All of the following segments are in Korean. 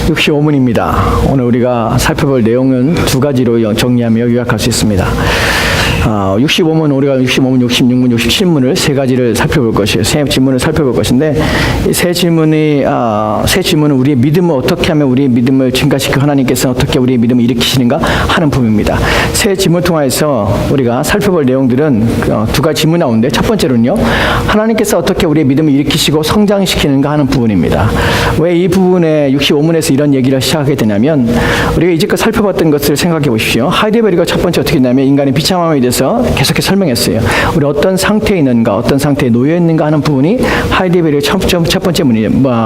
65문입니다. 오늘 우리가 살펴볼 내용은 두 가지로 정리하며 요약할 수 있습니다. 65문, 우리가 65문, 66문, 67문을 세 가지를 살펴볼 것이에요. 세 질문을 살펴볼 것인데, 이 세 질문은 우리의 믿음을 어떻게 하면 우리의 믿음을 증가시키고 하나님께서 어떻게 우리의 믿음을 일으키시는가 하는 부분입니다. 세 질문 통해서 우리가 살펴볼 내용들은 두 가지 질문 나오는데, 첫 번째로는요, 하나님께서 어떻게 우리의 믿음을 일으키시고 성장시키는가 하는 부분입니다. 왜 이 부분에 65문에서 이런 얘기를 시작하게 되냐면, 우리가 이제껏 살펴봤던 것을 생각해 보십시오. 하이데베리가 첫 번째 어떻게 했냐면, 인간의 비참함에 대해서 계속해서 설명했어요. 우리 어떤 상태에 있는가, 어떤 상태에 놓여 있는가 하는 부분이 하이데베리의 첫 번째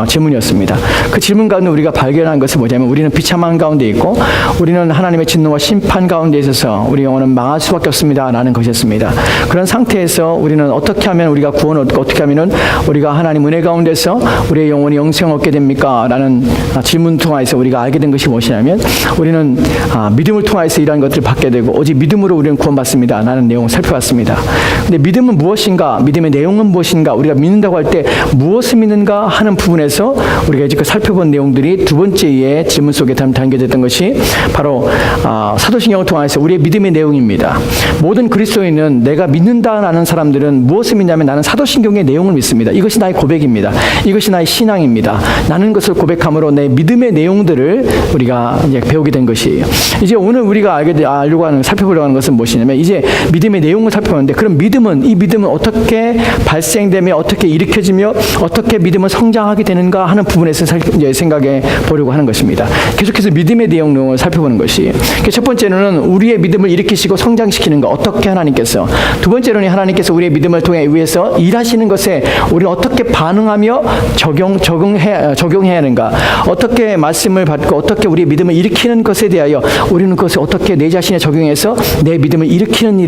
질문이었습니다. 그 질문 가운데 우리가 발견한 것은 뭐냐면, 우리는 비참한 가운데 있고, 우리는 하나님의 진노와 심판 가운데 있어서 우리 영혼은 망할 수밖에 없습니다 라는 것이었습니다. 그런 상태에서 우리는 어떻게 하면 우리가 구원을 얻고, 어떻게 하면 우리가 하나님 은혜 가운데서 우리의 영혼이 영생을 얻게 됩니까? 라는 질문 통해서 우리가 알게 된 것이 무엇이냐면, 우리는 믿음을 통해서 이러한 것들을 받게 되고, 오직 믿음으로 우리는 구원받습니다 라는 내용을 살펴봤습니다. 근데 믿음은 무엇인가, 믿음의 내용은 무엇인가, 우리가 믿는다고 할 때 무엇을 믿는가 하는 부분에서 우리가 이제 살펴본 내용들이 두 번째의 질문 속에 담겨졌던 것이 바로 사도신경을 통해서 우리의 믿음의 내용입니다. 모든 그리스도인은, 내가 믿는다라는 사람들은 무엇을 믿냐면, 나는 사도신경의 내용을 믿습니다. 이것이 나의 고백입니다. 이것이 나의 신앙입니다. 나는 것을 고백함으로 내 믿음의 내용들을 우리가 이제 배우게 된 것이에요. 이제 오늘 우리가 살펴보려고 하는 것은 무엇이냐면, 이제 믿음의 내용을 살펴보는데, 그럼 이 믿음은 어떻게 발생되며 어떻게 일으켜지며 어떻게 믿음은 성장하게 되는가 하는 부분에서 이제 생각해 보려고 하는 것입니다. 계속해서 믿음의 내용을 살펴보는 것이, 첫 번째는 우리의 믿음을 일으키시고 성장시키는 것, 어떻게 하나님께서, 두 번째로는 하나님께서 우리의 믿음을 통해 위해서 일하시는 것에 우리는 어떻게 반응하며 적용해야 하는가, 어떻게 말씀을 받고 어떻게 우리의 믿음을 일으키는 것에 대하여 우리는 그것을 어떻게 내 자신에 적용해서 내 믿음을 일으킨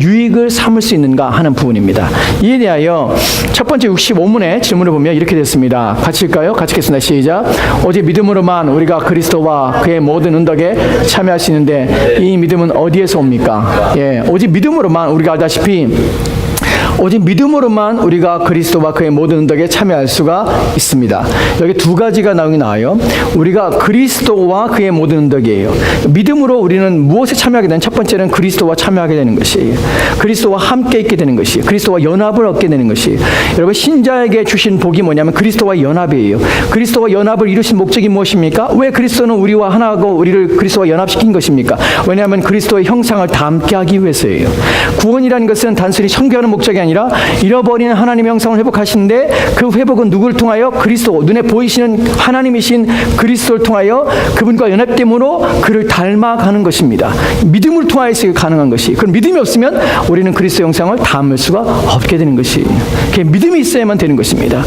유익을 삼을 수 있는가 하는 부분입니다. 이에 대하여 첫 번째 65문의 질문을 보면 이렇게 됐습니다. 같이 읽까요? 같이 읽겠습니다. 시작. 오직 믿음으로만 우리가 그리스도와 그의 모든 은덕에 참여할 수 있는데, 이 믿음은 어디에서 옵니까? 오직 믿음으로만, 우리가 알다시피 오직 믿음으로만 우리가 그리스도와 그의 모든 은덕에 참여할 수가 있습니다. 여기 두 가지가 나와요. 우리가 그리스도와 그의 모든 은덕이에요. 믿음으로 우리는 무엇에 참여하게 되는, 첫 번째는 그리스도와 참여하게 되는 것이에요. 그리스도와 함께 있게 되는 것이에요. 그리스도와 연합을 얻게 되는 것이에요. 여러분, 신자에게 주신 복이 뭐냐면 그리스도와 연합이에요. 그리스도와 연합을 이루신 목적이 무엇입니까? 왜 그리스도는 우리와 하나하고 우리를 그리스도와 연합시킨 것입니까? 왜냐하면 그리스도의 형상을 닮게 하기 위해서예요. 구원이라는 것은 단순히 청구하는 목적이 아니라 잃어버린 하나님의 형상을 회복하시는데, 그 회복은 누구를 통하여? 그리스도, 눈에 보이시는 하나님이신 그리스도를 통하여 그분과 연합됨으로 그를 닮아가는 것입니다. 믿음을 통하여서 가능한 것이. 그럼 믿음이 없으면 우리는 그리스도 형상을 닮을 수가 없게 되는 것이. 믿음이 있어야만 되는 것입니다.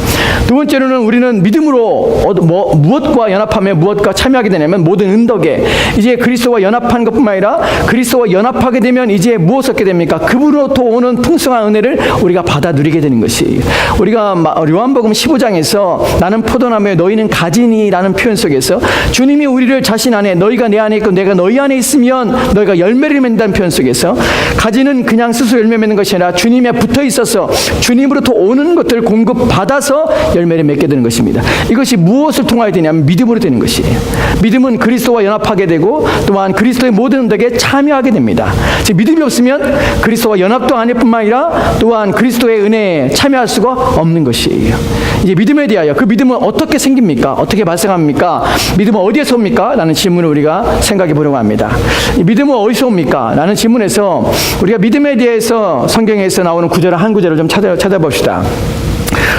두 번째로는 우리는 믿음으로 무엇과 연합하며 무엇과 참여하게 되냐면, 모든 은덕에, 이제 그리스도와 연합한 것뿐만 아니라 그리스도와 연합하게 되면 이제 무엇을 얻게 됩니까? 그분으로부터 오는 풍성한 은혜를 우리가 받아 누리게 되는 것이. 우리가 요한복음 15장에서 나는 포도나무에 너희는 가지니라는 표현 속에서 주님이 우리를 자신 안에, 너희가 내 안에 있고 내가 너희 안에 있으면 너희가 열매를 맺는다는 표현 속에서, 가지는 그냥 스스로 열매 맺는 것이 아니라 주님에 붙어 있어서 주님으로부터 오는 것들을 공급받아서 열매를 맺게 되는 것입니다. 이것이 무엇을 통하여 되냐면 믿음으로 되는 것이에요. 믿음은 그리스도와 연합하게 되고, 또한 그리스도의 모든 은덕에 참여하게 됩니다. 즉, 믿음이 없으면 그리스도와 연합도 아닐 뿐만 아니라 또한 그리스도의 은혜에 참여할 수가 없는 것이에요. 이제 믿음에 대하여, 그 믿음은 어떻게 생깁니까? 어떻게 발생합니까? 믿음은 어디에서 옵니까? 라는 질문을 우리가 생각해 보려고 합니다. 이 믿음은 어디서 옵니까? 라는 질문에서 우리가 믿음에 대해서 성경에서 나오는 한 구절을 좀 찾아봅시다.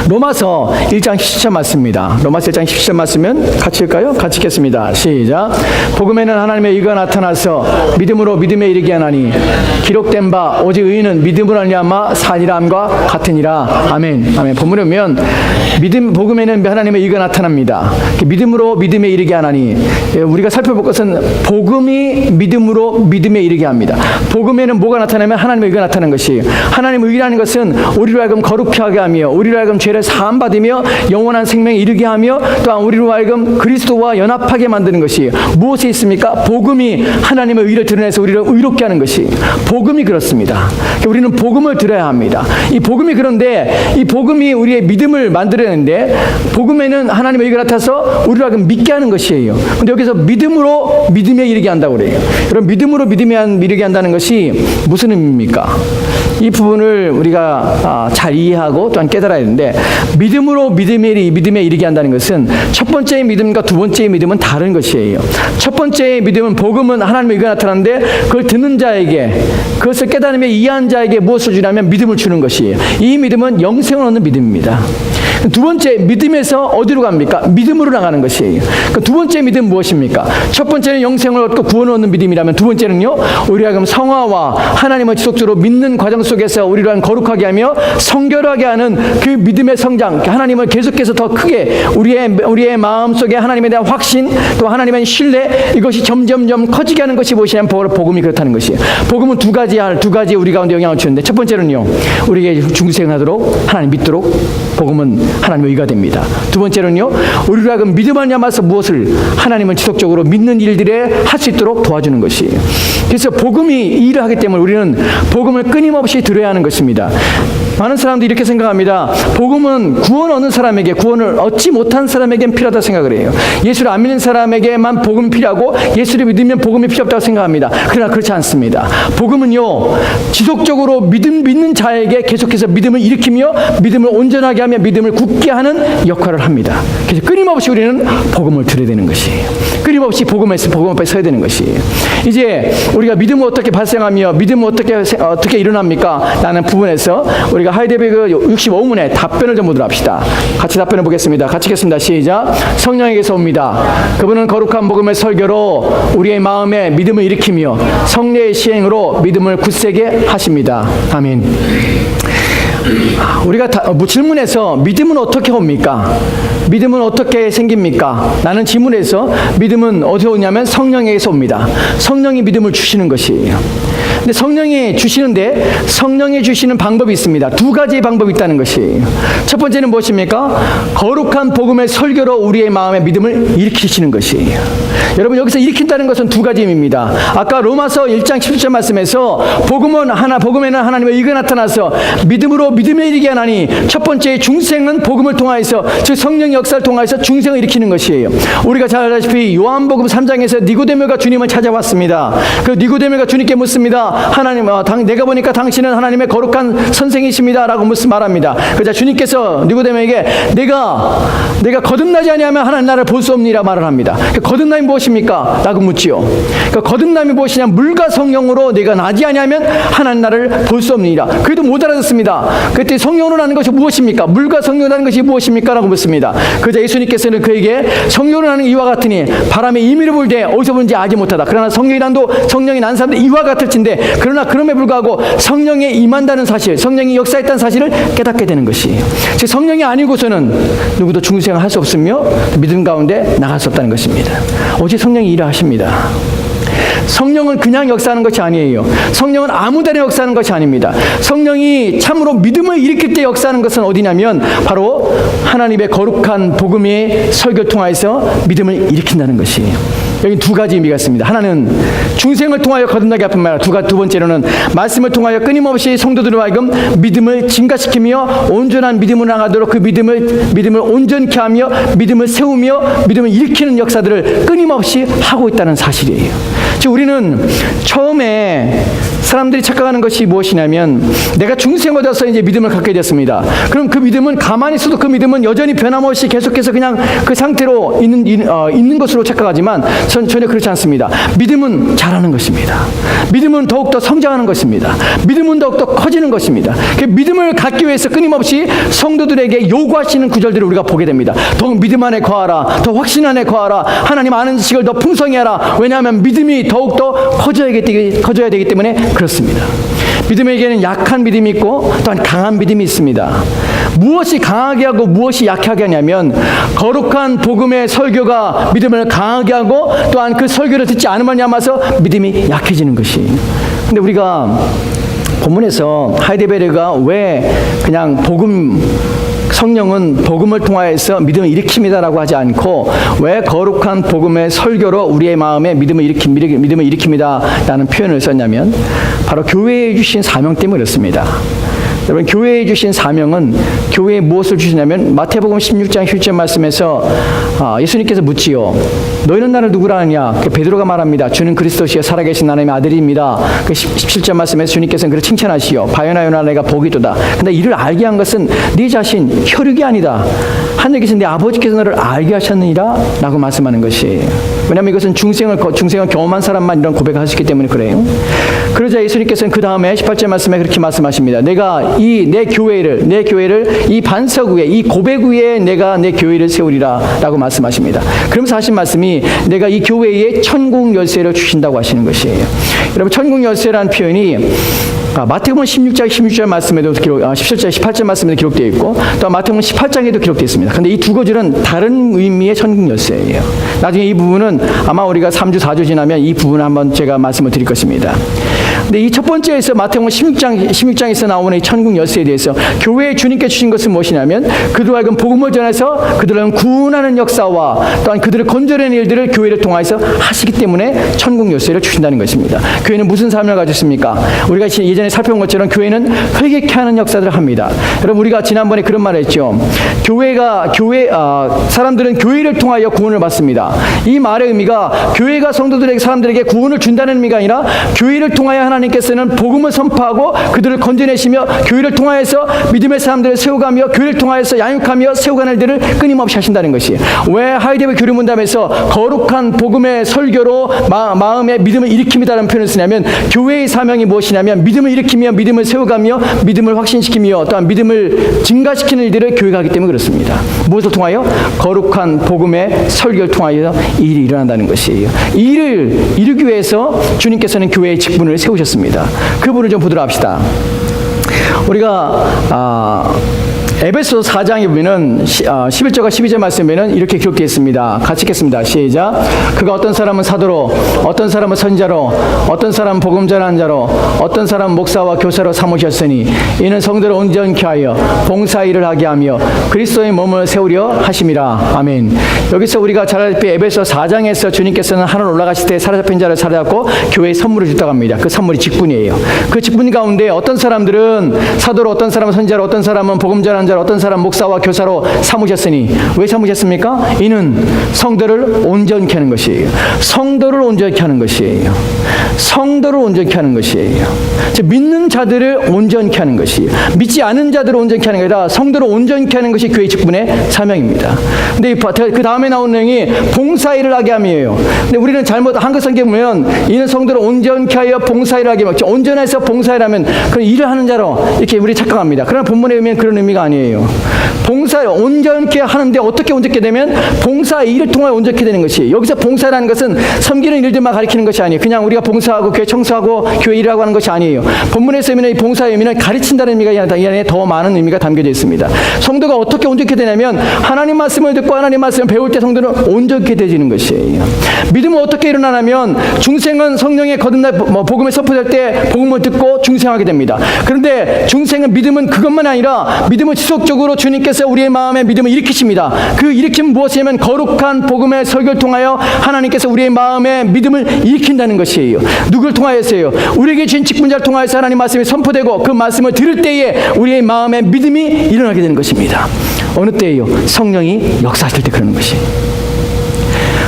로마서 1장 17절 말씀입니다. 로마서 1장 17절 말씀은 같이 읽을까요? 같이 읽겠습니다. 시작. 복음에는 하나님의 의가 나타나서 믿음으로 믿음에 이르게 하나니, 기록된 바 오직 의인은 믿음으로 말미암아 사니라 함과 같으니라. 아멘. 아멘. 본문에 보면 복음에는 하나님의 의가 나타납니다. 믿음으로 믿음에 이르게 하나니, 우리가 살펴볼 것은 복음이 믿음으로 믿음에 이르게 합니다. 복음에는 뭐가 나타나면 하나님의 의가 나타나는 것이, 하나님의 의라는 것은 우리로 하여금 거룩하게 하며 우리로 하여금 죄 죄를 사함 받으며 영원한 생명에 이르게 하며 또한 우리로 하여금 그리스도와 연합하게 만드는 것이 무엇이 있습니까? 복음이 하나님의 의를 드러내서 우리를 의롭게 하는 것이 복음이 그렇습니다. 우리는 복음을 들어야 합니다. 이 복음이 그런데 이 복음이 우리의 믿음을 만들어내는데 복음에는 하나님의 의가 나타나서 우리로 하여금 믿게 하는 것이에요. 근데 여기서 믿음으로 믿음에 이르게 한다고 그래요. 여러분 믿음으로 믿음에 이르게 한다는 것이 무슨 의미입니까? 이 부분을 우리가 잘 이해하고 또한 깨달아야 되는데 믿음으로 믿음에 이르게 한다는 것은 첫 번째의 믿음과 두 번째의 믿음은 다른 것이에요. 첫 번째의 믿음은 복음은 하나님의 의가 나타나는데 그걸 듣는 자에게 그것을 깨달으며 이해한 자에게 무엇을 주냐면 믿음을 주는 것이에요. 이 믿음은 영생을 얻는 믿음입니다. 두 번째 믿음에서 어디로 갑니까? 믿음으로 나가는 것이에요. 두 번째 믿음은 무엇입니까? 첫 번째는 영생을 얻고 구원을 얻는 믿음이라면 두 번째는요, 우리가 그럼 성화와 하나님을 지속적으로 믿는 과정 속에서 우리를 거룩하게 하며 성결하게 하는 그 믿음의 성장, 하나님을 계속해서 더 크게 우리의 마음속에 하나님에 대한 확신, 또 하나님에 대한 신뢰, 이것이 점점점 커지게 하는 것이 무엇이냐면 복음이 그렇다는 것이에요. 복음은 두 가지 우리 가운데 영향을 주는데 첫 번째는요, 우리에게 중생하도록 하나님 믿도록 복음은 하나님의 의가 됩니다. 두 번째는요, 우리로 하여금 믿음 안에서 무엇을 하나님을 지속적으로 믿는 일들에 할 수 있도록 도와주는 것이에요. 그래서 복음이 일을 하기 때문에 우리는 복음을 끊임없이 들어야 하는 것입니다. 많은 사람들이 이렇게 생각합니다. 복음은 구원 얻는 사람에게, 구원을 얻지 못한 사람에겐 필요하다고 생각을 해요. 예수를 안 믿는 사람에게만 복음이 필요하고 예수를 믿으면 복음이 필요 없다고 생각합니다. 그러나 그렇지 않습니다. 복음은요, 지속적으로 믿는 자에게 계속해서 믿음을 일으키며 믿음을 온전하게 하며 믿음을 굳게 하는 역할을 합니다. 그래서 끊임없이 우리는 복음을 들어야 되는 것이에요. 끊임없이 복음 앞에 서야 되는 것이에요. 이제 우리가 믿음을 어떻게 발생하며 믿음을 어떻게 일어납니까? 라는 부분에서 우리가 하이데베르그 65문의 답변을 좀 보도록 합시다. 같이 답변해 보겠습니다. 같이 읽겠습니다. 시작. 성령에게서 옵니다. 그분은 거룩한 복음의 설교로 우리의 마음에 믿음을 일으키며 성례의 시행으로 믿음을 굳세게 하십니다. 아멘. 우리가 질문에서 믿음은 어떻게 옵니까? 믿음은 어떻게 생깁니까? 라는 질문에서 믿음은 어디서 오냐면 성령에게서 옵니다. 성령이 믿음을 주시는 것이에요. 근데 성령이 주시는 방법이 있습니다. 두 가지의 방법이 있다는 것이에요. 첫 번째는 무엇입니까? 거룩한 복음의 설교로 우리의 마음에 믿음을 일으키시는 것이에요. 여러분, 여기서 일으킨다는 것은 두 가지 의미입니다. 아까 로마서 1장 17절 말씀에서 복음에는 하나님의 의가 나타나서 믿음으로 믿음에 이르게 하나니, 첫 번째 중생은 복음을 통하여서, 즉 성령의 역사를 통하여서 중생을 일으키는 것이에요. 우리가 잘 알다시피 요한복음 3장에서 니고데모가 주님을 찾아왔습니다. 그 니고데모가 주님께 묻습니다. 하나님, 내가 보니까 당신은 하나님의 거룩한 선생이십니다 라고 말합니다. 그러자 주님께서 니고데모에게 내가 거듭나지 아니하면 하나님 나라를 볼 수 없니라 말을 합니다. 거듭남이 무엇입니까? 라고 묻지요. 거듭남이 무엇이냐? 물과 성령으로 내가 나지 아니하면 하나님 나라를 볼 수 없느니라. 그래도 못 알아듣습니다. 그때 성령으로 나는 것이 무엇입니까? 물과 성령으로 나는 것이 무엇입니까? 라고 묻습니다. 그러자 예수님께서는 그에게 성령으로 나는 이와 같으니 바람에 임의를 불 때 어디서 부는지 알지 못하다. 그러나 성령이 난 사람들 이와 같을진데, 그러나 그럼에 불구하고 성령에 임한다는 사실, 성령이 역사했다는 사실을 깨닫게 되는 것이에요. 즉 성령이 아니고서는 누구도 중생을 할 수 없으며 믿음 가운데 나갈 수 없다는 것입니다. 오직 성령이 일하십니다. 성령은 그냥 역사하는 것이 아니에요. 성령은 아무데나 역사하는 것이 아닙니다. 성령이 참으로 믿음을 일으킬 때 역사하는 것은 어디냐면 바로 하나님의 거룩한 복음의 설교를 통해서 믿음을 일으킨다는 것이에요. 여기 두 가지 의미가 있습니다. 하나는 중생을 통하여 거듭나게 하뿐 아니라 두 번째로는 말씀을 통하여 끊임없이 성도들을 하여금 믿음을 증가시키며 온전한 믿음으로 나가도록 그 믿음을 온전케 하며 믿음을 세우며 믿음을 일으키는 역사들을 끊임없이 하고 있다는 사실이에요. 즉 우리는 처음에 사람들이 착각하는 것이 무엇이냐면, 내가 중생을 얻어서 이제 믿음을 갖게 됐습니다. 그럼 그 믿음은 가만히 있어도 그 믿음은 여전히 변함없이 계속해서 그냥 그 상태로 있는 것으로 착각하지만 전혀 그렇지 않습니다. 믿음은 자라는 것입니다. 믿음은 더욱더 성장하는 것입니다. 믿음은 더욱더 커지는 것입니다. 그 믿음을 갖기 위해서 끊임없이 성도들에게 요구하시는 구절들을 우리가 보게 됩니다. 더욱 믿음 안에 거하라, 더 확신 안에 거하라, 하나님 아는 지식을 더 풍성히 하라. 왜냐하면 믿음이 더욱더 커져야 되기 때문에 그렇습니다. 믿음에게는 약한 믿음이 있고 또한 강한 믿음이 있습니다. 무엇이 강하게 하고 무엇이 약하게 하냐면, 거룩한 복음의 설교가 믿음을 강하게 하고 또한 그 설교를 듣지 않으면 야마서 믿음이 약해지는 것이. 근데 우리가 본문에서 하이데베르가 왜 그냥 복음 성령은 복음을 통하여서 믿음을 일으킵니다라고 하지 않고 왜 거룩한 복음의 설교로 우리의 마음에 믿음을 일으킵니다라는 표현을 썼냐면 바로 교회에 주신 사명 때문에 그렇습니다. 여러분, 교회에 주신 사명은 교회에 무엇을 주시냐면 마태복음 16장 17절 말씀에서 예수님께서 묻지요. 너희는 나를 누구라 하느냐? 베드로가 말합니다. 주는 그리스도시여 살아계신 하나님의 아들입니다. 17절 말씀에서 주님께서는 그를 칭찬하시오. 바요나요나 내가 복이도다. 근데 이를 알게 한 것은 네 자신 혈육이 아니다. 하늘에 계신 네 아버지께서 너를 알게 하셨느니라 라고 말씀하는 것이에요. 왜냐하면 이것은 중생을 경험한 사람만 이런 고백을 하셨기 때문에 그래요. 그러자 예수님께서는 그 다음에 18절 말씀에 그렇게 말씀하십니다. 내가 내 교회를 이 반석 위에, 이 고백 위에 내가 내 교회를 세우리라 라고 말씀하십니다. 그러면서 하신 말씀이 내가 이 교회에 천국 열쇠를 주신다고 하시는 것이에요. 여러분, 천국 열쇠라는 표현이 마태복음 16장 16절 말씀에도 17절 18절 말씀에도 기록되어 있고 또 마태복음 18장에도 기록되어 있습니다. 그런데 이 두 구절은 다른 의미의 천국 열쇠예요. 나중에 이 부분은 아마 우리가 3주 4주 지나면 이 부분을 한번 제가 말씀을 드릴 것입니다. 근데 이 첫 번째에서 마태복음 16장에서 나오는 이 천국 열쇠에 대해서 교회에 주님께 주신 것은 무엇이냐면 그들로 하여금 복음을 전해서 그들을 구원하는 역사와 또한 그들을 건져내는 일들을 교회를 통해서 하시기 때문에 천국 열쇠를 주신다는 것입니다. 교회는 무슨 사명을 가졌습니까? 우리가 예전에 살펴본 것처럼 교회는 회개케 하는 역사들을 합니다. 여러분, 우리가 지난번에 그런 말을 했죠. 사람들은 교회를 통하여 구원을 받습니다. 이 말의 의미가 교회가 사람들에게 구원을 준다는 의미가 아니라 교회를 통하여 하나님께서는 복음을 선포하고 그들을 건져내시며 교회를 통하여서 믿음의 사람들을 세워가며 교회를 통하여서 양육하며 세워가는 일들을 끊임없이 하신다는 것이에요. 왜 하이데베 교류문답에서 거룩한 복음의 설교로 마음의 믿음을 일으킵니다라는 표현을 쓰냐면 교회의 사명이 무엇이냐면 믿음을 일으키며 믿음을 세워가며 믿음을 확신시키며 또한 믿음을 증가시키는 일들을 교회가 하기 때문에 그렇습니다. 무엇을 통하여? 거룩한 복음의 설교를 통하여 일이 일어난다는 것이에요. 이 일을 이루기 위해서 주님께서는 교회의 직분을 세우셨습니다. 그 부분을 좀 보도록 합시다. 우리가 에베소 4장에 보면은 11절과 12절 말씀에는 이렇게 기록되어 있습니다. 같이 읽겠습니다. 시작. 그가 어떤 사람은 사도로, 어떤 사람은 선자로, 어떤 사람은 복음 전하는 자로, 어떤 사람은 목사와 교사로 삼으셨으니 이는 성도를 온전케 하여 봉사일을 하게 하며 그리스도의 몸을 세우려 하심이라. 아멘. 여기서 우리가 잘 알다시피 에베소 4장에서 주님께서는 하늘 올라가실 때 사로잡힌 자를 사로잡고 교회에 선물을 줬다고 합니다. 그 선물이 직분이에요. 그 직분 가운데 어떤 사람들은 사도로, 어떤 사람은 선자로, 어떤 사람은 복음 전하는 자로, 어떤 사람 목사와 교사로 삼으셨으니 왜 삼으셨습니까? 이는 성도를 온전케 하는 것이에요. 성도를 온전케 하는 것이에요. 성도를 온전케 하는 것이에요. 즉 믿는 자들을 온전케 하는 것이에요. 믿지 않은 자들을 온전케 하는 게 아니라 성도를 온전케 하는 것이 교회 직분의 사명입니다. 근데 그 다음에 나온 내용이 봉사일을 하게 함이에요. 근데 우리는 잘못 한글 성경에 보면 이는 성도를 온전케 하여 봉사일을 하게 하며 온전해서 봉사일 하면 그런 일을 하는 자로 이렇게 우리 착각합니다. 그러나 본문에 의미는 그런 의미가 아니에요. 봉사를 온전케 하는데 어떻게 온전케 되면 봉사 일을 통해 온전케 되는 것이 여기서 봉사라는 것은 섬기는 일들만 가리키는 것이 아니에요. 그냥 우리가 봉사하고 교회 청소하고 교회 일하고 하는 것이 아니에요. 본문에서 의미는 이 봉사의 의미는 가르친다는 의미가 아니라 이 안에 더 많은 의미가 담겨져 있습니다. 성도가 어떻게 온전케 되냐면 하나님 말씀을 듣고 하나님 말씀을 배울 때 성도는 온전케 되지는 것이에요. 믿음은 어떻게 일어나냐면 중생은 성령의 거듭날 복음을 선포될 때 복음을 듣고 중생하게 됩니다. 그런데 믿음은 그것만 아니라 믿음은 지속적으로 주님께서 우리의 마음에 믿음을 일으키십니다. 그 일으킴은 무엇이냐면 거룩한 복음의 설교를 통하여 하나님께서 우리의 마음에 믿음을 일으킨다는 것이에요. 누구를 통하여서요? 우리에게 주신 직분자를 통하여서 하나님 말씀이 선포되고 그 말씀을 들을 때에 우리의 마음에 믿음이 일어나게 되는 것입니다. 어느 때예요? 성령이 역사하실 때 그러는 것이에요.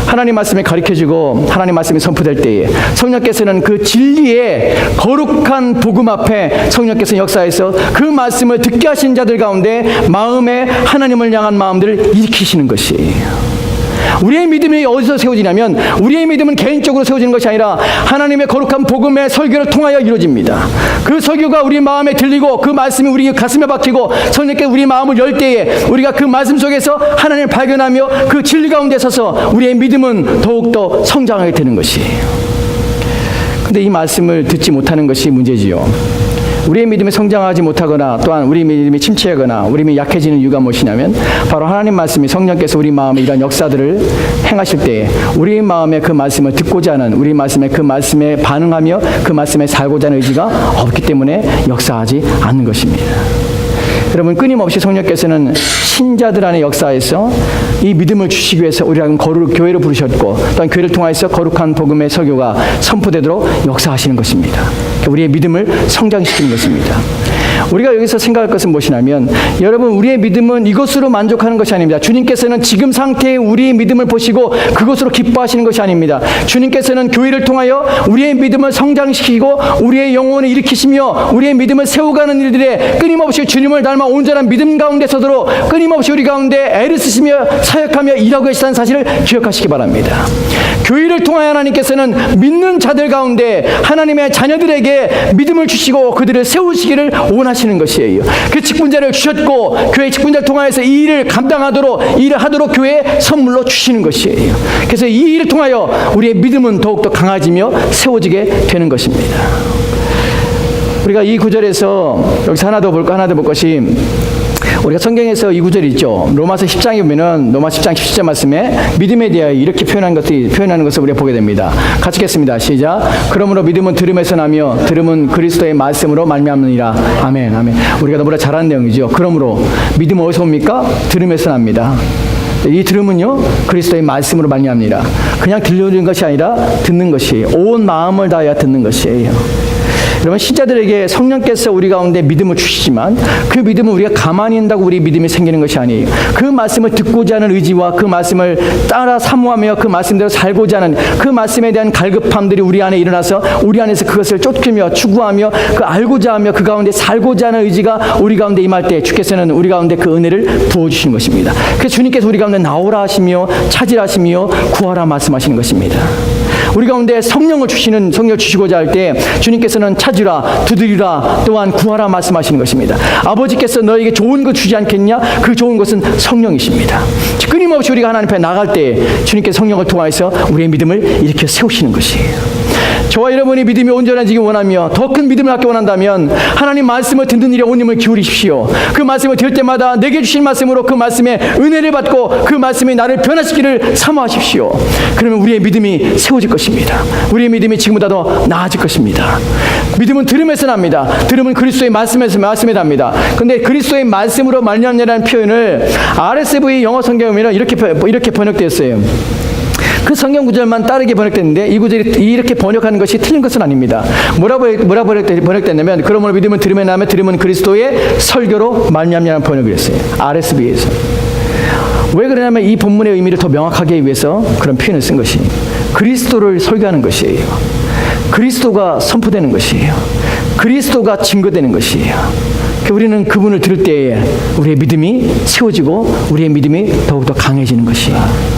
하나님 말씀이 가르쳐주고 하나님 말씀이 선포될 때에 성령께서는 그 진리의 거룩한 복음 앞에 성령께서는 역사해서 그 말씀을 듣게 하신 자들 가운데 마음에 하나님을 향한 마음들을 일으키시는 것이에요. 우리의 믿음이 어디서 세워지냐면 우리의 믿음은 개인적으로 세워지는 것이 아니라 하나님의 거룩한 복음의 설교를 통하여 이루어집니다. 그 설교가 우리 마음에 들리고 그 말씀이 우리 가슴에 박히고 성령께서 우리 마음을 열 때에 우리가 그 말씀 속에서 하나님을 발견하며 그 진리 가운데 서서 우리의 믿음은 더욱더 성장하게 되는 것이에요. 그런데 이 말씀을 듣지 못하는 것이 문제지요. 우리의 믿음이 성장하지 못하거나 또한 우리 믿음이 침체하거나 우리 믿음이 약해지는 이유가 무엇이냐면 바로 하나님 말씀이 성령께서 우리 마음에 이런 역사들을 행하실 때에 우리 마음에 그 말씀을 듣고자 하는 우리 말씀에 그 말씀에 반응하며 그 말씀에 살고자 하는 의지가 없기 때문에 역사하지 않는 것입니다. 여러분, 끊임없이 성령께서는 신자들 안에 역사에서 이 믿음을 주시기 위해서 우리랑 교회로 부르셨고, 또한 교회를 통해서 거룩한 복음의 설교가 선포되도록 역사하시는 것입니다. 우리의 믿음을 성장시키는 것입니다. 우리가 여기서 생각할 것은 무엇이냐면, 여러분, 우리의 믿음은 이것으로 만족하는 것이 아닙니다. 주님께서는 지금 상태의 우리의 믿음을 보시고 그것으로 기뻐하시는 것이 아닙니다. 주님께서는 교회를 통하여 우리의 믿음을 성장시키고 우리의 영혼을 일으키시며 우리의 믿음을 세워가는 일들에 끊임없이 주님을 닮아 온전한 믿음 가운데 서도록 끊임없이 우리 가운데 애를 쓰시며 사역하며 일하고 계시다는 사실을 기억하시기 바랍니다. 교회를 통하여 하나님께서는 믿는 자들 가운데 하나님의 자녀들에게 믿음을 주시고 그들을 세우시기를 원하시는 것이에요. 그 직분자를 주셨고 교회 직분자를 통하여서 이 일을 감당하도록, 이 일을 하도록 교회에 선물로 주시는 것이에요. 그래서 이 일을 통하여 우리의 믿음은 더욱더 강해지며 세워지게 되는 것입니다. 우리가 이 구절에서 여기서 하나 더 볼 것이, 우리가 성경에서 이 구절이 있죠. 로마서 10장에 보면은 로마서 10장 17절 말씀에 믿음에 대하여 이렇게 표현하는 것을 우리가 보게 됩니다. 같이 읽겠습니다. 시작. 그러므로 믿음은 들음에서 나며 들음은 그리스도의 말씀으로 말미암느니라. 아멘, 아멘. 우리가 너무나 잘 아는 내용이죠. 그러므로 믿음은 어디서 옵니까? 들음에서 납니다. 이 들음은요, 그리스도의 말씀으로 말미암느니라. 그냥 들려주는 것이 아니라 듣는 것이에요. 온 마음을 다하여 듣는 것이에요. 여러분, 신자들에게 성령께서 우리 가운데 믿음을 주시지만 그 믿음은 우리가 가만히 있다고 우리 믿음이 생기는 것이 아니에요. 그 말씀을 듣고자 하는 의지와 그 말씀을 따라 사모하며 그 말씀대로 살고자 하는 그 말씀에 대한 갈급함들이 우리 안에 일어나서 우리 안에서 그것을 쫓기며 추구하며 그 알고자 하며 그 가운데 살고자 하는 의지가 우리 가운데 임할 때 주께서는 우리 가운데 그 은혜를 부어주시는 것입니다. 그래서 주님께서 우리 가운데 나오라 하시며 찾으라 하시며 구하라 말씀하시는 것입니다. 우리 가운데 성령을 주시고자 할 때 주님께서는 찾으라, 두드리라, 또한 구하라 말씀하시는 것입니다. 아버지께서 너에게 좋은 것 주지 않겠냐? 그 좋은 것은 성령이십니다. 끊임없이 우리가 하나님 앞에 나갈 때 주님께서 성령을 통하여서 우리의 믿음을 일으켜 세우시는 것이에요. 저와 여러분이 믿음이 온전해지기 원하며 더 큰 믿음을 갖기 원한다면 하나님 말씀을 듣는 일에 온 힘을 기울이십시오. 그 말씀을 들을 때마다 내게 주신 말씀으로 그 말씀의 은혜를 받고 그 말씀이 나를 변화시키기를 사모하십시오. 그러면 우리의 믿음이 세워질 것입니다. 우리의 믿음이 지금보다 더 나아질 것입니다. 믿음은 들음에서 납니다. 들음은 그리스도의 말씀에 납니다. 그런데 그리스도의 말씀으로 말미암냐라는 표현을 RSV 영어 성경에 보면 이렇게 번역되었어요. 그 성경 구절만 따르게 번역됐는데 이 구절이 이렇게 번역하는 것이 틀린 것은 아닙니다. 뭐라 번역됐냐면, 그러므로 믿음은 들음에 나며 들음은 그리스도의 설교로 말미암냐는 번역을 했어요. RSV에서. 왜 그러냐면 이 본문의 의미를 더 명확하게 하기 위해서 그런 표현을 쓴 것이, 그리스도를 설교하는 것이에요. 그리스도가 선포되는 것이에요. 그리스도가 증거되는 것이에요. 우리는 그분을 들을 때에 우리의 믿음이 세워지고 우리의 믿음이 더욱더 강해지는 것이에요.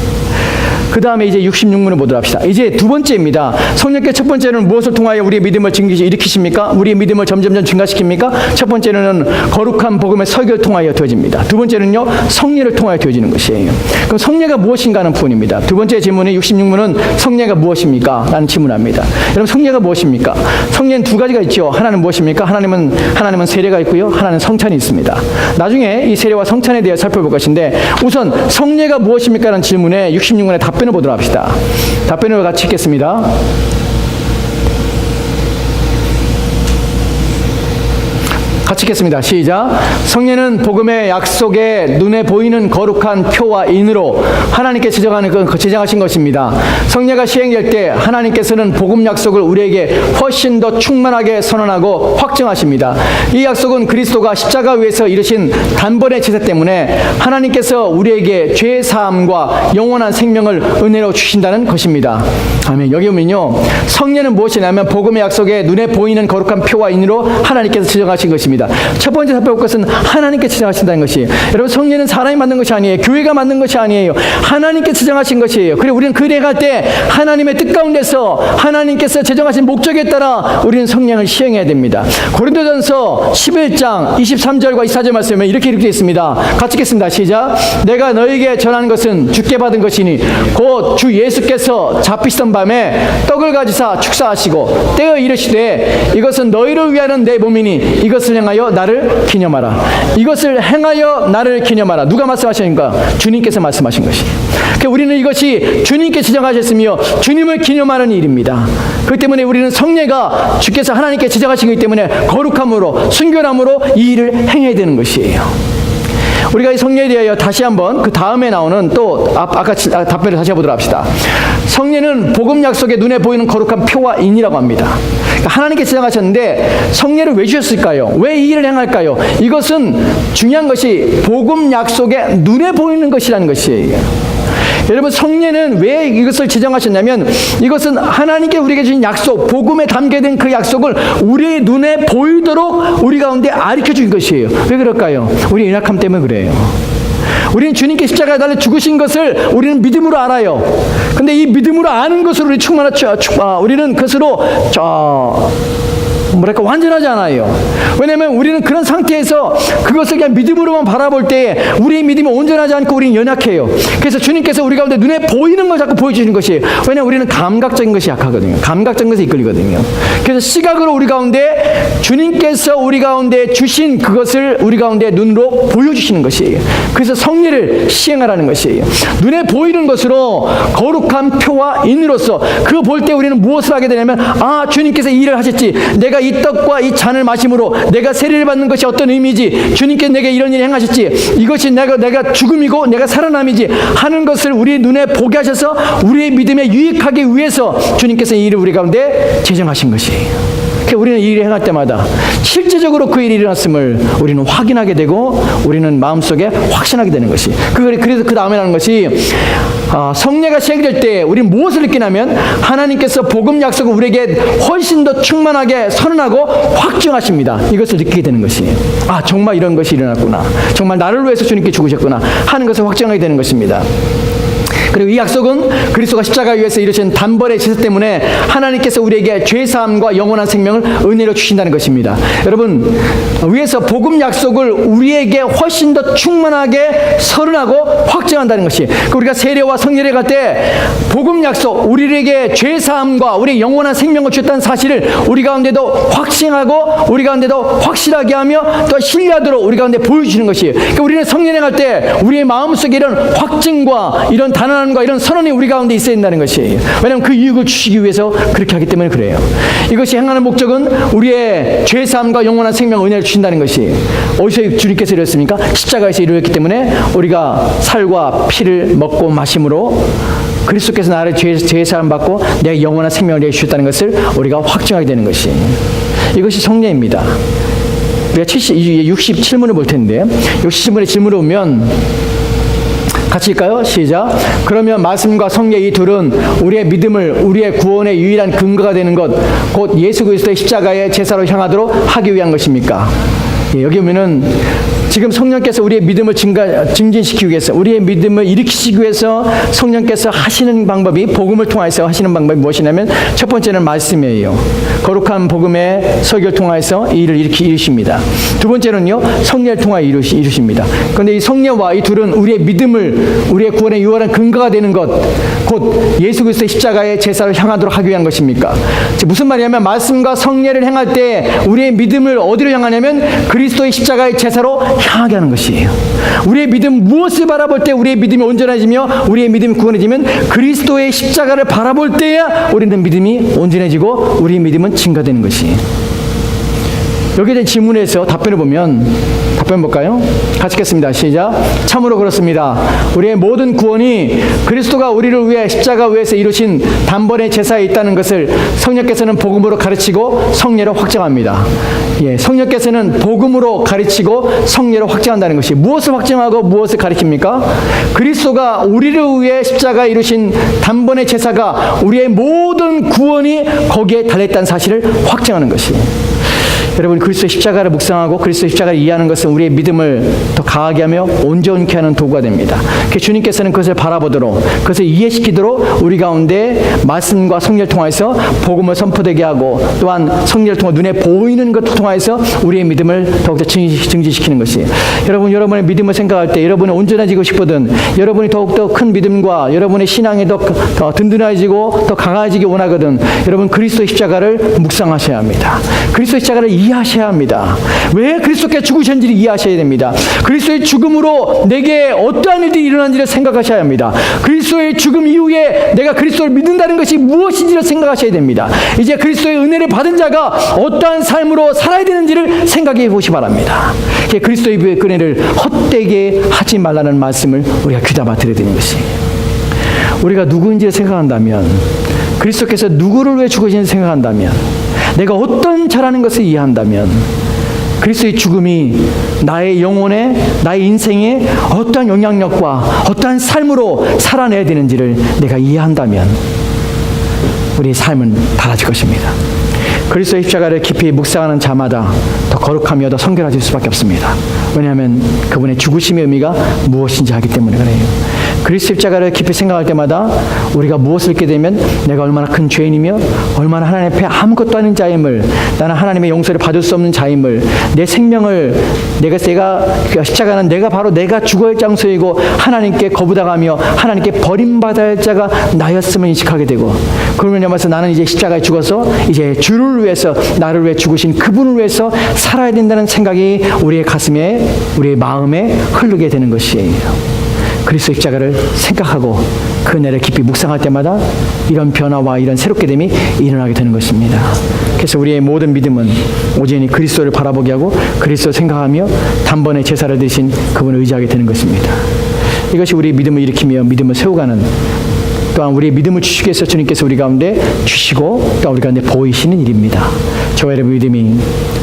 그 다음에 이제 66문을 보도록 합시다. 이제 두 번째입니다. 성령께 첫 번째는 무엇을 통하여 우리의 믿음을 일으키십니까? 우리의 믿음을 점점점 증가시킵니까? 첫 번째는 거룩한 복음의 설교를 통하여 되어집니다. 두 번째는요, 성례를 통하여 되어지는 것이에요. 그럼 성례가 무엇인가 하는 부분입니다. 두 번째 질문이 66문은 성례가 무엇입니까? 라는 질문합니다. 여러분, 성례가 무엇입니까? 성례는 두 가지가 있죠. 하나는 무엇입니까? 하나님은 세례가 있고요, 하나는 성찬이 있습니다. 나중에 이 세례와 성찬에 대해 살펴볼 것인데, 우선 성례가 무엇입니까? 라는 질문에 66문의 답변을 보도록 합시다. 답변을 같이 읽겠습니다. 같이 읽겠습니다. 시작. 성례는 복음의 약속에 눈에 보이는 거룩한 표와 인으로 하나님께 제정하신 것입니다. 성례가 시행될 때 하나님께서는 복음 약속을 우리에게 훨씬 더 충만하게 선언하고 확정하십니다. 이 약속은 그리스도가 십자가 위에서 이루신 단번의 제사 때문에 하나님께서 우리에게 죄 사함과 영원한 생명을 은혜로 주신다는 것입니다. 아멘. 여기 보면요, 성례는 무엇이냐면 복음의 약속에 눈에 보이는 거룩한 표와 인으로 하나님께서 제정하신 것입니다. 첫 번째 살펴볼 것은 하나님께 지정하신다는 것이에요. 여러분, 성례는 사람이 만든 것이 아니에요. 교회가 만든 것이 아니에요. 하나님께 지정하신 것이에요. 그리고 우리는 그에 갈 때 하나님의 뜻 가운데서 하나님께서 제정하신 목적에 따라 우리는 성례를 시행해야 됩니다. 고린도전서 11장 23절과 24절 말씀에 이렇게 되어 있습니다. 같이 읽겠습니다. 시작. 내가 너에게 전하는 것은 주께 받은 것이니 곧 주 예수께서 잡히시던 밤에 떡을 가지사 축사하시고 떼어 이르시되 이것은 너희를 위하는 내 몸이니 이것을 향하여 행하여 나를 기념하라. 이것을 행하여 나를 기념하라. 누가 말씀하시는가? 주님께서 말씀하신 것이에요. 그러니까 우리는 이것이 주님께 지정하셨으며 주님을 기념하는 일입니다. 그렇기 때문에 우리는 성례가 주께서 하나님께 지정하신 것이기 때문에 거룩함으로 순결함으로 이 일을 행해야 되는 것이에요. 우리가 이 성례에 대하여 다시 한번 그 다음에 나오는 또 아까 답변을 다시 해보도록 합시다. 성례는 복음 약속의 눈에 보이는 거룩한 표와 인이라고 합니다. 그러니까 하나님께 지정하셨는데 성례를 왜 주셨을까요? 왜 이 일을 행할까요? 이것은 중요한 것이 복음 약속의 눈에 보이는 것이라는 것이에요. 여러분, 성례는 왜 이것을 지정하셨냐면 이것은 하나님께 우리에게 주신 약속, 복음에 담겨진 그 약속을 우리의 눈에 보이도록 우리 가운데 가르쳐 준 것이에요. 왜 그럴까요? 우리 연약함 때문에 그래요. 우리는 주님께 십자가에 달려 죽으신 것을 우리는 믿음으로 알아요. 근데 이 믿음으로 아는 것으로 우리는 그것으로 완전하지 않아요. 왜냐하면 우리는 그런 상태에서 그것을 그냥 믿음으로만 바라볼 때에 우리의 믿음이 온전하지 않고 우리는 연약해요. 그래서 주님께서 우리 가운데 눈에 보이는 걸 자꾸 보여주시는 것이에요. 왜냐하면 우리는 감각적인 것이 약하거든요. 감각적인 것에 이끌리거든요. 그래서 시각으로 우리 가운데 주님께서 우리 가운데 주신 그것을 우리 가운데 눈으로 보여주시는 것이에요. 그래서 성례를 시행하라는 것이에요. 눈에 보이는 것으로 거룩한 표와 인으로서 그거 볼 때 우리는 무엇을 하게 되냐면, 주님께서 이 일을 하셨지. 내가 이 떡과 이 잔을 마심으로 내가 세례를 받는 것이 어떤 의미지, 주님께서 내게 이런 일을 행하셨지, 이것이 내가 죽음이고 내가 살아남이지 하는 것을 우리 눈에 보게 하셔서 우리의 믿음에 유익하기 위해서 주님께서 이 일을 우리 가운데 제정하신 것이에요. 우리는 이 일을 행할 때마다 실제적으로 그 일이 일어났음을 우리는 확인하게 되고 우리는 마음속에 확신하게 되는 것이, 그래서 그 다음에 나오는 것이 성례가 시행될 때 우리는 무엇을 느끼냐면 하나님께서 복음 약속을 우리에게 훨씬 더 충만하게 선언하고 확증하십니다. 이것을 느끼게 되는 것이, 정말 이런 것이 일어났구나, 정말 나를 위해서 주님께 죽으셨구나 하는 것을 확증하게 되는 것입니다. 그리고 이 약속은 그리스도가 십자가에 위해서 이루신 단번의 제사 때문에 하나님께서 우리에게 죄사함과 영원한 생명을 은혜로 주신다는 것입니다. 여러분, 위에서 복음 약속을 우리에게 훨씬 더 충만하게 선언하고 확증한다는 것이, 우리가 세례와 성례를 갈 때 복음 약속, 우리에게 죄사함과 우리의 영원한 생명을 주셨다는 사실을 우리 가운데도 확신하고 우리 가운데도 확실하게 하며 또 신뢰하도록 우리 가운데 보여주시는 것이에요. 그러니까 우리는 성례를 갈 때 우리의 마음속에 이런 확증과 이런 단언과 이런 선언이 우리 가운데 있어야 된다는 것이에요. 왜냐하면 그 유익을 주시기 위해서 그렇게 하기 때문에 그래요. 이것이 행하는 목적은 우리의 죄사함과 영원한 생명 은혜를 주신다는 것이, 어디서 주님께서 이루었습니까? 십자가에서 이루었기 때문에 우리가 살과 피를 먹고 마심으로 그리스도께서 나를 죄사함 받고 내가 영원한 생명을 내게 주셨다는 것을 우리가 확증하게 되는 것이, 이것이 성례입니다. 우리가 67문을 볼 텐데 67문의 질문을 보면 같이 읽까요? 시작. 그러면 말씀과 성례 이 둘은 우리의 믿음을 우리의 구원의 유일한 근거가 되는 것, 곧 예수 그리스도의 십자가의 제사로 향하도록 하기 위한 것입니까? 여기 보면은 지금 성령께서 우리의 믿음을 증진시키기 위해서, 우리의 믿음을 일으키시기 위해서 성령께서 하시는 방법이, 복음을 통해서 하시는 방법이 무엇이냐면 첫 번째는 말씀이에요. 거룩한 복음의 설교를 통해서 이 일을 이루십니다. 두 번째는요, 성례를 통하여 이루십니다. 그런데 이 성례와 이 둘은 우리의 믿음을 우리의 구원의 유일한 근거가 되는 것, 곧 예수 그리스도의 십자가의 제사를 향하도록 하기 위한 것입니까? 무슨 말이냐면 말씀과 성례를 행할 때 우리의 믿음을 어디로 향하냐면 그리스도의 십자가의 제사로 향하게 하는 것이에요. 우리의 믿음, 무엇을 바라볼 때 우리의 믿음이 온전해지며 우리의 믿음이 구원해지면 그리스도의 십자가를 바라볼 때야 우리는 믿음이 온전해지고 우리의 믿음은 증가되는 것이에요. 여기에 대한 질문에서 답변을 보면, 답변 볼까요? 같이 읽겠습니다. 시작. 참으로 그렇습니다. 우리의 모든 구원이 그리스도가 우리를 위해 십자가 위에서 이루신 단번의 제사에 있다는 것을 성령께서는 복음으로 가르치고 성례로 확정합니다. 성령께서는 복음으로 가르치고 성례로 확정한다는 것이, 무엇을 확정하고 무엇을 가르칩니까? 그리스도가 우리를 위해 십자가에 이루신 단번의 제사가 우리의 모든 구원이 거기에 달렸다는 사실을 확정하는 것이에요. 여러분, 그리스도의 십자가를 묵상하고 그리스도의 십자가를 이해하는 것은 우리의 믿음을 더 강하게 하며 온전케 하는 도구가 됩니다. 주님께서는 그것을 바라보도록, 그것을 이해시키도록 우리 가운데 말씀과 성례를 통해서 복음을 선포되게 하고, 또한 성례를 통해 눈에 보이는 것을 통해서 우리의 믿음을 더욱더 증진시키는 것이에요. 여러분, 여러분의 믿음을 생각할 때 여러분이 온전해지고 싶거든, 여러분이 더욱더 큰 믿음과 여러분의 신앙이 더 든든해지고 더 강해지기 원하거든, 여러분 그리스도의 십자가를 묵상하셔야 합니다. 그리스도의 십자가를 이해하셔야 합니다. 왜 그리스도께 죽으셨는지를 이해하셔야 됩니다. 그리스도의 죽음으로 내게 어떠한 일들이 일어난지를 생각하셔야 합니다. 그리스도의 죽음 이후에 내가 그리스도를 믿는다는 것이 무엇인지를 생각하셔야 됩니다. 이제 그리스도의 은혜를 받은 자가 어떠한 삶으로 살아야 되는지를 생각해 보시 바랍니다. 그리스도의 은혜를 헛되게 하지 말라는 말씀을 우리가 귀담아 들어야 되는 것이에요. 우리가 누구인지를 생각한다면, 그리스도께서 누구를 위해 죽으시는지 생각한다면, 내가 어떤 잘하는 것을 이해한다면, 그리스도의 죽음이 나의 영혼에, 나의 인생에 어떠한 영향력과 어떠한 삶으로 살아내야 되는지를 내가 이해한다면 우리의 삶은 달라질 것입니다. 그리스도의 십자가를 깊이 묵상하는 자마다 더 거룩하며 더 성결해질 수밖에 없습니다. 왜냐하면 그분의 죽으심의 의미가 무엇인지 알기 때문에 그래요. 그리스도 십자가를 깊이 생각할 때마다 우리가 무엇을 잊게 되면 내가 얼마나 큰 죄인이며 얼마나 하나님 앞에 아무것도 아닌 자임을, 나는 하나님의 용서를 받을 수 없는 자임을, 내 생명을 십자가는 내가 죽어야 할 장소이고 하나님께 거부당하며 하나님께 버림받아야 할 자가 나였음을 인식하게 되고, 그러면 여기서 나는 이제 십자가에 죽어서 이제 주를 위해서, 나를 위해 죽으신 그분을 위해서 살아야 된다는 생각이 우리의 가슴에, 우리의 마음에 흐르게 되는 것이에요. 그리스도 십자가를 생각하고 그 은혜를 깊이 묵상할 때마다 이런 변화와 이런 새롭게 됨이 일어나게 되는 것입니다. 그래서 우리의 모든 믿음은 오직 그리스도를 바라보게 하고 그리스도를 생각하며 단번에 제사를 드신 그분을 의지하게 되는 것입니다. 이것이 우리의 믿음을 일으키며 믿음을 세워가는, 또한 우리의 믿음을 주시기 위해서 주님께서 우리 가운데 주시고 또 우리 가운데 보이시는 일입니다. 저와 여러분의 믿음이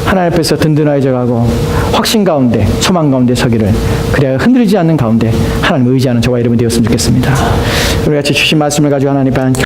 하나님 앞에서 든든해져 가고 확신 가운데, 소망 가운데 서기를, 그래야 흔들리지 않는 가운데 하나님을 의지하는 저와 여러분 되었으면 좋겠습니다. 우리 같이 주신 말씀을 가지고 하나님 앞에